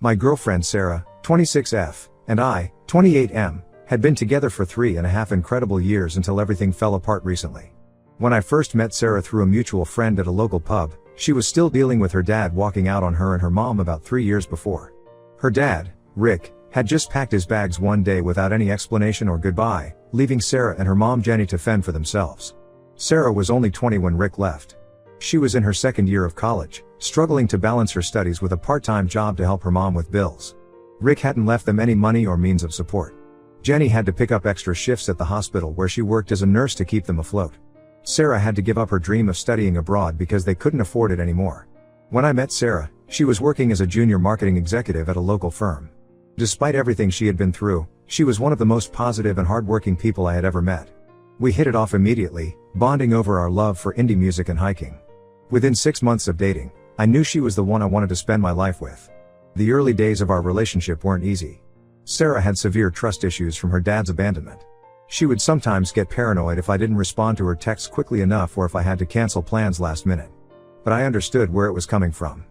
My girlfriend Sarah, 26F, and I, 28M, had been together for 3.5 incredible years until everything fell apart recently. When I first met Sarah through a mutual friend at a local pub, she was still dealing with her dad walking out on her and her mom about 3 years before. Her dad, Rick, had just packed his bags one day without any explanation or goodbye, leaving Sarah and her mom Jenny to fend for themselves. Sarah was only 20 when Rick left. She was in her second year of college, struggling to balance her studies with a part-time job to help her mom with bills. Rick hadn't left them any money or means of support. Jenny had to pick up extra shifts at the hospital where she worked as a nurse to keep them afloat. Sarah had to give up her dream of studying abroad because they couldn't afford it anymore. When I met Sarah, she was working as a junior marketing executive at a local firm. Despite everything she had been through, she was one of the most positive and hardworking people I had ever met. We hit it off immediately, bonding over our love for indie music and hiking. Within 6 months of dating, I knew she was the one I wanted to spend my life with. The early days of our relationship weren't easy. Sarah had severe trust issues from her dad's abandonment. She would sometimes get paranoid if I didn't respond to her texts quickly enough or if I had to cancel plans last minute. But I understood where it was coming from.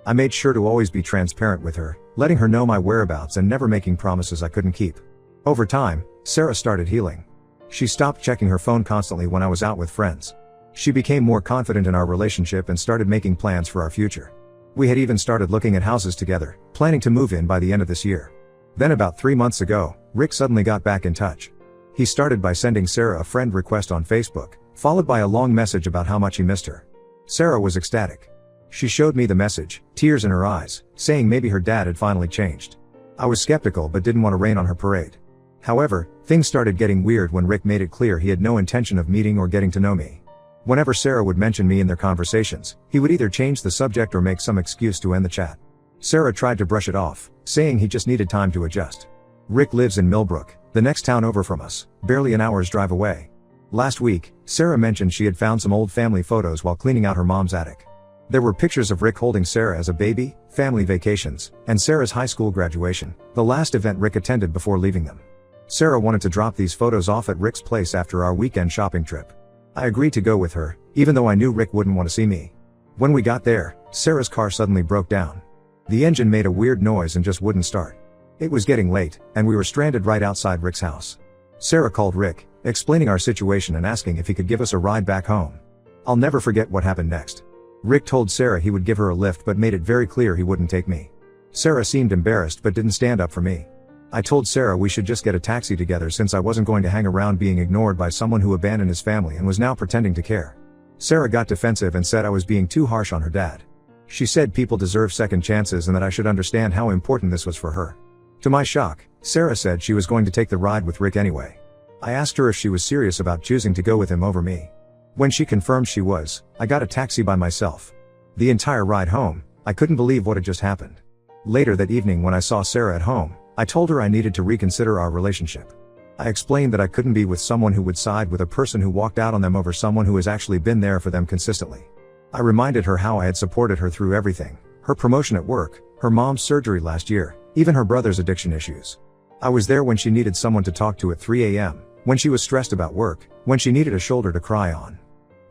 I made sure to always be transparent with her, letting her know my whereabouts and never making promises I couldn't keep. Over time, Sarah started healing. She stopped checking her phone constantly when I was out with friends. She became more confident in our relationship and started making plans for our future. We had even started looking at houses together, planning to move in by the end of this year. Then about 3 months ago, Rick suddenly got back in touch. He started by sending Sarah a friend request on Facebook, followed by a long message about how much he missed her. Sarah was ecstatic. She showed me the message, tears in her eyes, saying maybe her dad had finally changed. I was skeptical but didn't want to rain on her parade. However, things started getting weird when Rick made it clear he had no intention of meeting or getting to know me. Whenever Sarah would mention me in their conversations, he would either change the subject or make some excuse to end the chat. Sarah tried to brush it off, saying he just needed time to adjust. Rick lives in Millbrook, the next town over from us, barely an hour's drive away. Last week, Sarah mentioned she had found some old family photos while cleaning out her mom's attic. There were pictures of Rick holding Sarah as a baby, family vacations, and Sarah's high school graduation, the last event Rick attended before leaving them. Sarah wanted to drop these photos off at Rick's place after our weekend shopping trip. I agreed to go with her, even though I knew Rick wouldn't want to see me. When we got there, Sarah's car suddenly broke down. The engine made a weird noise and just wouldn't start. It was getting late, and we were stranded right outside Rick's house. Sarah called Rick, explaining our situation and asking if he could give us a ride back home. I'll never forget what happened next. Rick told Sarah he would give her a lift but made it very clear he wouldn't take me. Sarah seemed embarrassed but didn't stand up for me. I told Sarah we should just get a taxi together since I wasn't going to hang around being ignored by someone who abandoned his family and was now pretending to care. Sarah got defensive and said I was being too harsh on her dad. She said people deserve second chances and that I should understand how important this was for her. To my shock, Sarah said she was going to take the ride with Rick anyway. I asked her if she was serious about choosing to go with him over me. When she confirmed she was, I got a taxi by myself. The entire ride home, I couldn't believe what had just happened. Later that evening when I saw Sarah at home, I told her I needed to reconsider our relationship. I explained that I couldn't be with someone who would side with a person who walked out on them over someone who has actually been there for them consistently. I reminded her how I had supported her through everything, her promotion at work, her mom's surgery last year, even her brother's addiction issues. I was there when she needed someone to talk to at 3 a.m., when she was stressed about work, when she needed a shoulder to cry on.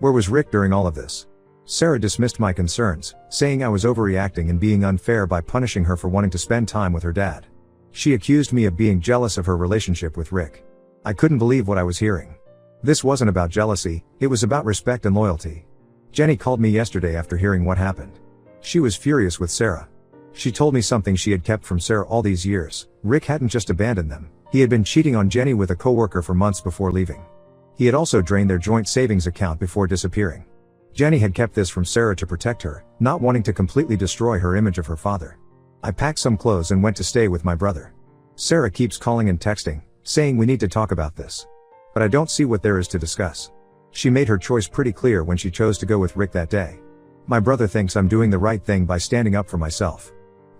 Where was Rick during all of this? Sarah dismissed my concerns, saying I was overreacting and being unfair by punishing her for wanting to spend time with her dad. She accused me of being jealous of her relationship with Rick. I couldn't believe what I was hearing. This wasn't about jealousy, it was about respect and loyalty. Jenny called me yesterday after hearing what happened. She was furious with Sarah. She told me something she had kept from Sarah all these years. Rick hadn't just abandoned them, he had been cheating on Jenny with a coworker for months before leaving. He had also drained their joint savings account before disappearing. Jenny had kept this from Sarah to protect her, not wanting to completely destroy her image of her father. I packed some clothes and went to stay with my brother. Sarah keeps calling and texting, saying we need to talk about this. But I don't see what there is to discuss. She made her choice pretty clear when she chose to go with Rick that day. My brother thinks I'm doing the right thing by standing up for myself.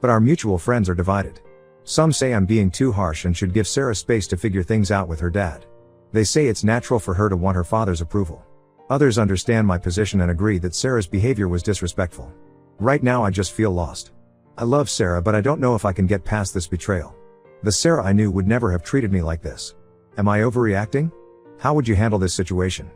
But our mutual friends are divided. Some say I'm being too harsh and should give Sarah space to figure things out with her dad. They say it's natural for her to want her father's approval. Others understand my position and agree that Sarah's behavior was disrespectful. Right now I just feel lost. I love Sarah but I don't know if I can get past this betrayal. The Sarah I knew would never have treated me like this. Am I overreacting? How would you handle this situation?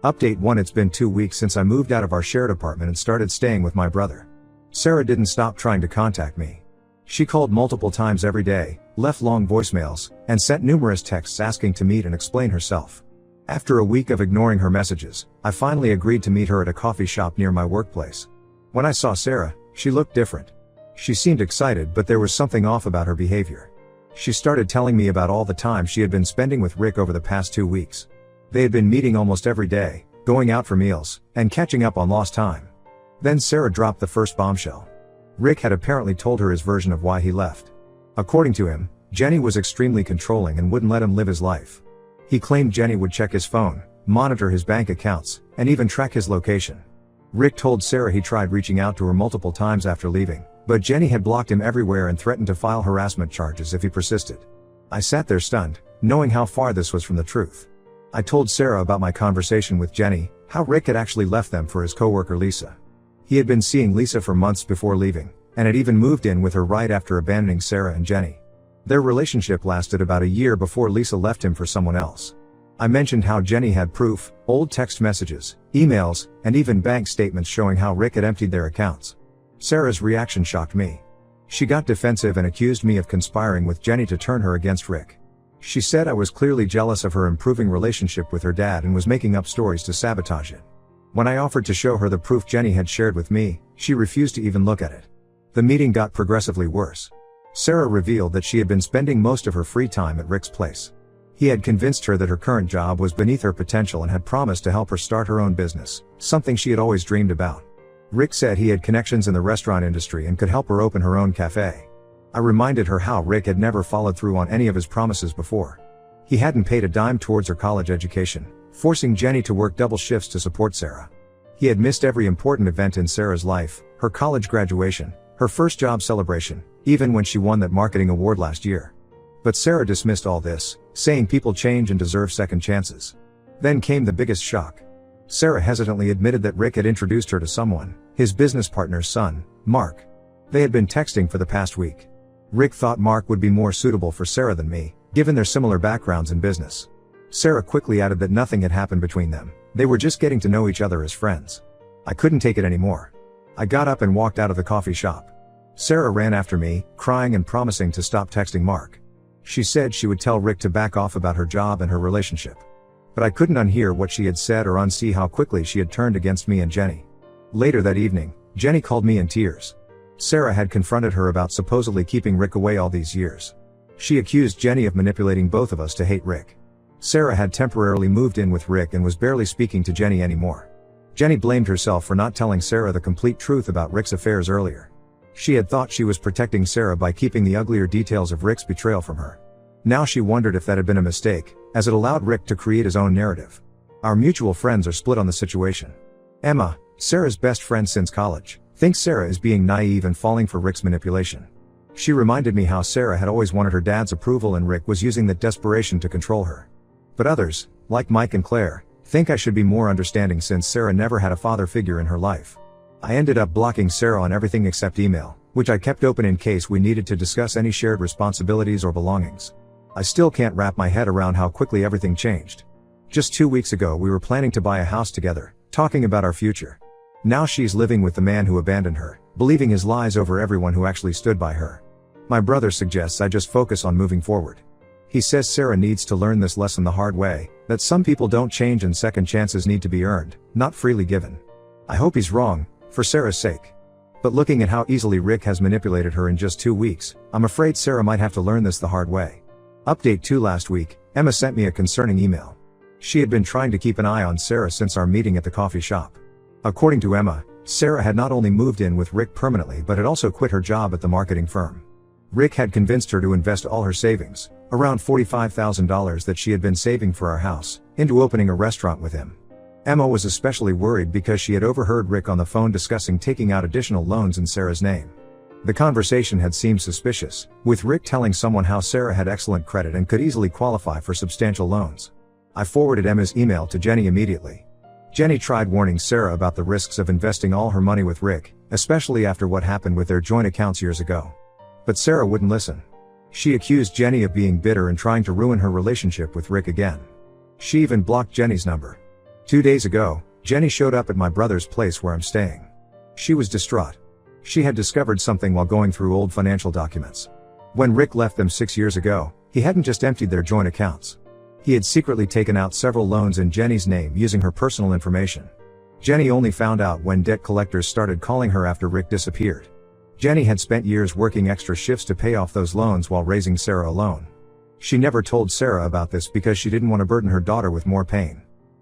Update 1: It's been 2 weeks since I moved out of our shared apartment and started staying with my brother. Sarah didn't stop trying to contact me. She called multiple times every day, left long voicemails, and sent numerous texts asking to meet and explain herself. After a week of ignoring her messages, I finally agreed to meet her at a coffee shop near my workplace. When I saw Sarah, she looked different. She seemed excited, but there was something off about her behavior. She started telling me about all the time she had been spending with Rick over the past 2 weeks. They had been meeting almost every day, going out for meals, and catching up on lost time. Then Sarah dropped the first bombshell. Rick had apparently told her his version of why he left. According to him, Jenny was extremely controlling and wouldn't let him live his life. He claimed Jenny would check his phone, monitor his bank accounts, and even track his location. Rick told Sarah he tried reaching out to her multiple times after leaving, but Jenny had blocked him everywhere and threatened to file harassment charges if he persisted. I sat there stunned, knowing how far this was from the truth. I told Sarah about my conversation with Jenny, how Rick had actually left them for his coworker Lisa. He had been seeing Lisa for months before leaving, and had even moved in with her right after abandoning Sarah and Jenny. Their relationship lasted about a year before Lisa left him for someone else. I mentioned how Jenny had proof, old text messages, emails, and even bank statements showing how Rick had emptied their accounts. Sarah's reaction shocked me. She got defensive and accused me of conspiring with Jenny to turn her against Rick. She said I was clearly jealous of her improving relationship with her dad and was making up stories to sabotage it. When I offered to show her the proof Jenny had shared with me, she refused to even look at it. The meeting got progressively worse. Sarah revealed that she had been spending most of her free time at Rick's place. He had convinced her that her current job was beneath her potential and had promised to help her start her own business, something she had always dreamed about. Rick said he had connections in the restaurant industry and could help her open her own cafe. I reminded her how Rick had never followed through on any of his promises before. He hadn't paid a dime towards her college education, forcing Jenny to work double shifts to support Sarah. He had missed every important event in Sarah's life, her college graduation, her first job celebration, even when she won that marketing award last year. But Sarah dismissed all this, saying people change and deserve second chances. Then came the biggest shock. Sarah hesitantly admitted that Rick had introduced her to someone, his business partner's son, Mark. They had been texting for the past week. Rick thought Mark would be more suitable for Sarah than me, given their similar backgrounds in business. Sarah quickly added that nothing had happened between them, they were just getting to know each other as friends. I couldn't take it anymore. I got up and walked out of the coffee shop. Sarah ran after me, crying and promising to stop texting Mark. She said she would tell Rick to back off about her job and her relationship. But I couldn't unhear what she had said or unsee how quickly she had turned against me and Jenny. Later that evening, Jenny called me in tears. Sarah had confronted her about supposedly keeping Rick away all these years. She accused Jenny of manipulating both of us to hate Rick. Sarah had temporarily moved in with Rick and was barely speaking to Jenny anymore. Jenny blamed herself for not telling Sarah the complete truth about Rick's affairs earlier. She had thought she was protecting Sarah by keeping the uglier details of Rick's betrayal from her. Now she wondered if that had been a mistake, as it allowed Rick to create his own narrative. Our mutual friends are split on the situation. Emma, Sarah's best friend since college, thinks Sarah is being naive and falling for Rick's manipulation. She reminded me how Sarah had always wanted her dad's approval and Rick was using that desperation to control her. But others, like Mike and Claire, think I should be more understanding since Sarah never had a father figure in her life. I ended up blocking Sarah on everything except email, which I kept open in case we needed to discuss any shared responsibilities or belongings. I still can't wrap my head around how quickly everything changed. Just 2 weeks ago we were planning to buy a house together, talking about our future. Now she's living with the man who abandoned her, believing his lies over everyone who actually stood by her. My brother suggests I just focus on moving forward. He says Sarah needs to learn this lesson the hard way, that some people don't change and second chances need to be earned, not freely given. I hope he's wrong, for Sarah's sake. But looking at how easily Rick has manipulated her in just 2 weeks, I'm afraid Sarah might have to learn this the hard way. Update 2 last week, Emma sent me a concerning email. She had been trying to keep an eye on Sarah since our meeting at the coffee shop. According to Emma, Sarah had not only moved in with Rick permanently but had also quit her job at the marketing firm. Rick had convinced her to invest all her savings, around $45,000 that she had been saving for our house, into opening a restaurant with him. Emma was especially worried because she had overheard Rick on the phone discussing taking out additional loans in Sarah's name. The conversation had seemed suspicious, with Rick telling someone how Sarah had excellent credit and could easily qualify for substantial loans. I forwarded Emma's email to Jenny immediately. Jenny tried warning Sarah about the risks of investing all her money with Rick, especially after what happened with their joint accounts years ago. But Sarah wouldn't listen. She accused Jenny of being bitter and trying to ruin her relationship with Rick again. She even blocked Jenny's number. 2 days ago, Jenny showed up at my brother's place where I'm staying. She was distraught. She had discovered something while going through old financial documents. When Rick left them 6 years ago, he hadn't just emptied their joint accounts. He had secretly taken out several loans in Jenny's name using her personal information. Jenny only found out when debt collectors started calling her after Rick disappeared. Jenny had spent years working extra shifts to pay off those loans while raising Sarah alone. She never told Sarah about this because she didn't want to burden her daughter with more pain.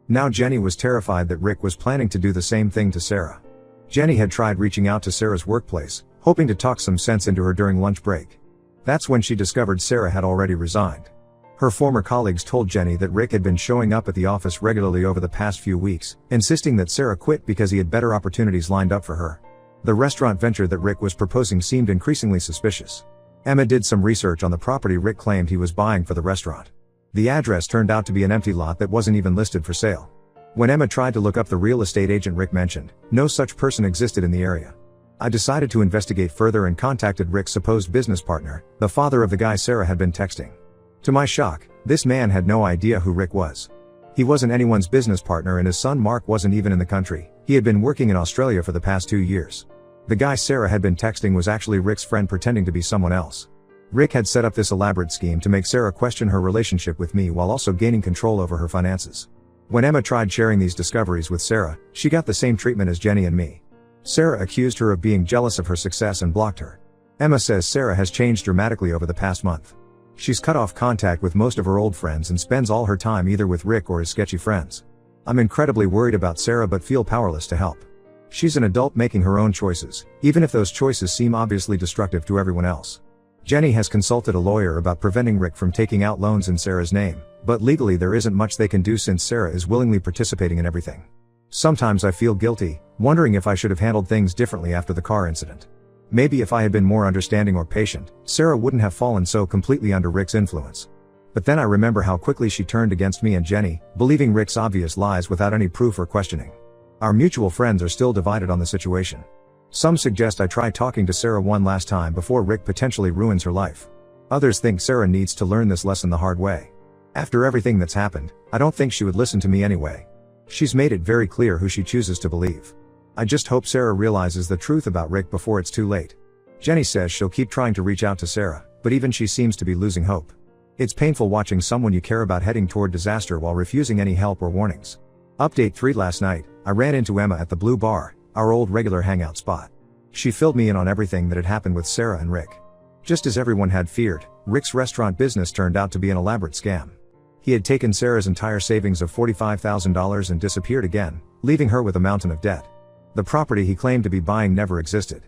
Now Jenny was terrified that Rick was planning to do the same thing to Sarah. Jenny had tried reaching out to Sarah's workplace, hoping to talk some sense into her during lunch break. That's when she discovered Sarah had already resigned. Her former colleagues told Jenny that Rick had been showing up at the office regularly over the past few weeks, insisting that Sarah quit because he had better opportunities lined up for her. The restaurant venture that Rick was proposing seemed increasingly suspicious. Emma did some research on the property Rick claimed he was buying for the restaurant. The address turned out to be an empty lot that wasn't even listed for sale. When Emma tried to look up the real estate agent Rick mentioned, no such person existed in the area. I decided to investigate further and contacted Rick's supposed business partner, the father of the guy Sarah had been texting. To my shock, this man had no idea who Rick was. He wasn't anyone's business partner and his son Mark wasn't even in the country. He had been working in Australia for the past 2 years. The guy Sarah had been texting was actually Rick's friend pretending to be someone else. Rick had set up this elaborate scheme to make Sarah question her relationship with me while also gaining control over her finances. When Emma tried sharing these discoveries with Sarah, she got the same treatment as Jenny and me. Sarah accused her of being jealous of her success and blocked her. Emma says Sarah has changed dramatically over the past month. She's cut off contact with most of her old friends and spends all her time either with Rick or his sketchy friends. I'm incredibly worried about Sarah but feel powerless to help. She's an adult making her own choices, even if those choices seem obviously destructive to everyone else. Jenny has consulted a lawyer about preventing Rick from taking out loans in Sarah's name, but legally there isn't much they can do since Sarah is willingly participating in everything. Sometimes I feel guilty, wondering if I should have handled things differently after the car incident. Maybe if I had been more understanding or patient, Sarah wouldn't have fallen so completely under Rick's influence. But then I remember how quickly she turned against me and Jenny, believing Rick's obvious lies without any proof or questioning. Our mutual friends are still divided on the situation. Some suggest I try talking to Sarah one last time before Rick potentially ruins her life. Others think Sarah needs to learn this lesson the hard way. After everything that's happened, I don't think she would listen to me anyway. She's made it very clear who she chooses to believe. I just hope Sarah realizes the truth about Rick before it's too late. Jenny says she'll keep trying to reach out to Sarah, but even she seems to be losing hope. It's painful watching someone you care about heading toward disaster while refusing any help or warnings. Update 3: Last night, I ran into Emma at the Blue Bar, our old regular hangout spot. She filled me in on everything that had happened with Sarah and Rick. Just as everyone had feared, Rick's restaurant business turned out to be an elaborate scam. He had taken Sarah's entire savings of $45,000 and disappeared again, leaving her with a mountain of debt. The property he claimed to be buying never existed.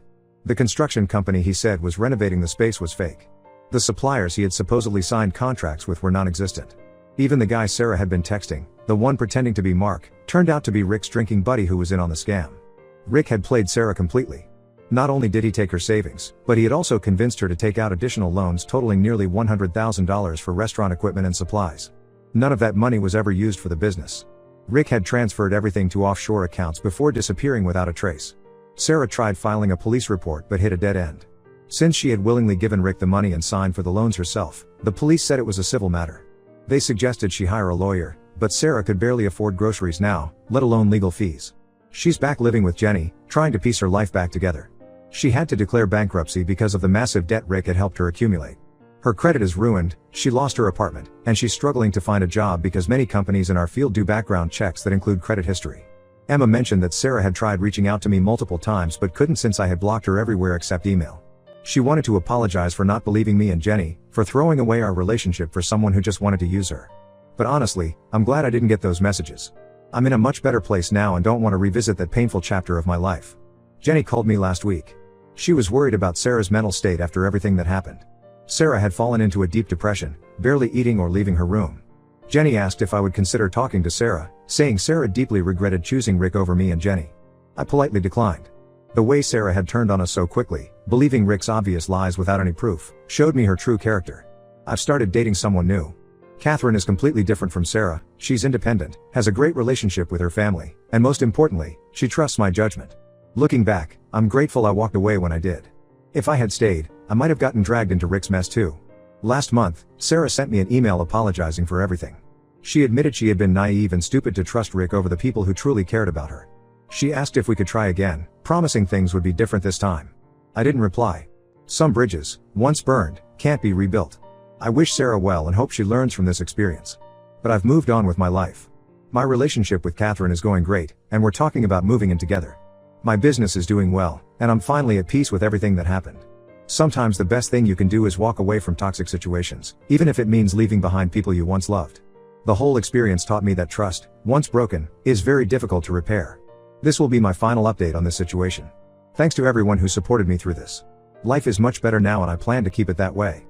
The construction company he said was renovating the space was fake. The suppliers he had supposedly signed contracts with were non-existent. Even the guy Sarah had been texting, the one pretending to be Mark, turned out to be Rick's drinking buddy who was in on the scam. Rick had played Sarah completely. Not only did he take her savings, but he had also convinced her to take out additional loans totaling nearly $100,000 for restaurant equipment and supplies. None of that money was ever used for the business. Rick had transferred everything to offshore accounts before disappearing without a trace. Sarah tried filing a police report but hit a dead end. Since she had willingly given Rick the money and signed for the loans herself, the police said it was a civil matter. They suggested she hire a lawyer, but Sarah could barely afford groceries now, let alone legal fees. She's back living with Jenny, trying to piece her life back together. She had to declare bankruptcy because of the massive debt Rick had helped her accumulate. Her credit is ruined, she lost her apartment, and she's struggling to find a job because many companies in our field do background checks that include credit history. Emma mentioned that Sarah had tried reaching out to me multiple times but couldn't since I had blocked her everywhere except email. She wanted to apologize for not believing me and Jenny, for throwing away our relationship for someone who just wanted to use her. But honestly, I'm glad I didn't get those messages. I'm in a much better place now and don't want to revisit that painful chapter of my life. Jenny called me last week. She was worried about Sarah's mental state after everything that happened. Sarah had fallen into a deep depression, barely eating or leaving her room. Jenny asked if I would consider talking to Sarah, saying Sarah deeply regretted choosing Rick over me and Jenny. I politely declined. The way Sarah had turned on us so quickly, believing Rick's obvious lies without any proof, showed me her true character. I've started dating someone new. Catherine is completely different from Sarah, she's independent, has a great relationship with her family, and most importantly, she trusts my judgment. Looking back, I'm grateful I walked away when I did. If I had stayed, I might have gotten dragged into Rick's mess too. Last month, Sarah sent me an email apologizing for everything. She admitted she had been naive and stupid to trust Rick over the people who truly cared about her. She asked if we could try again, promising things would be different this time. I didn't reply. Some bridges, once burned, can't be rebuilt. I wish Sarah well and hope she learns from this experience. But I've moved on with my life. My relationship with Catherine is going great, and we're talking about moving in together. My business is doing well, and I'm finally at peace with everything that happened. Sometimes the best thing you can do is walk away from toxic situations, even if it means leaving behind people you once loved. The whole experience taught me that trust, once broken, is very difficult to repair. This will be my final update on this situation. Thanks to everyone who supported me through this. Life is much better now and I plan to keep it that way.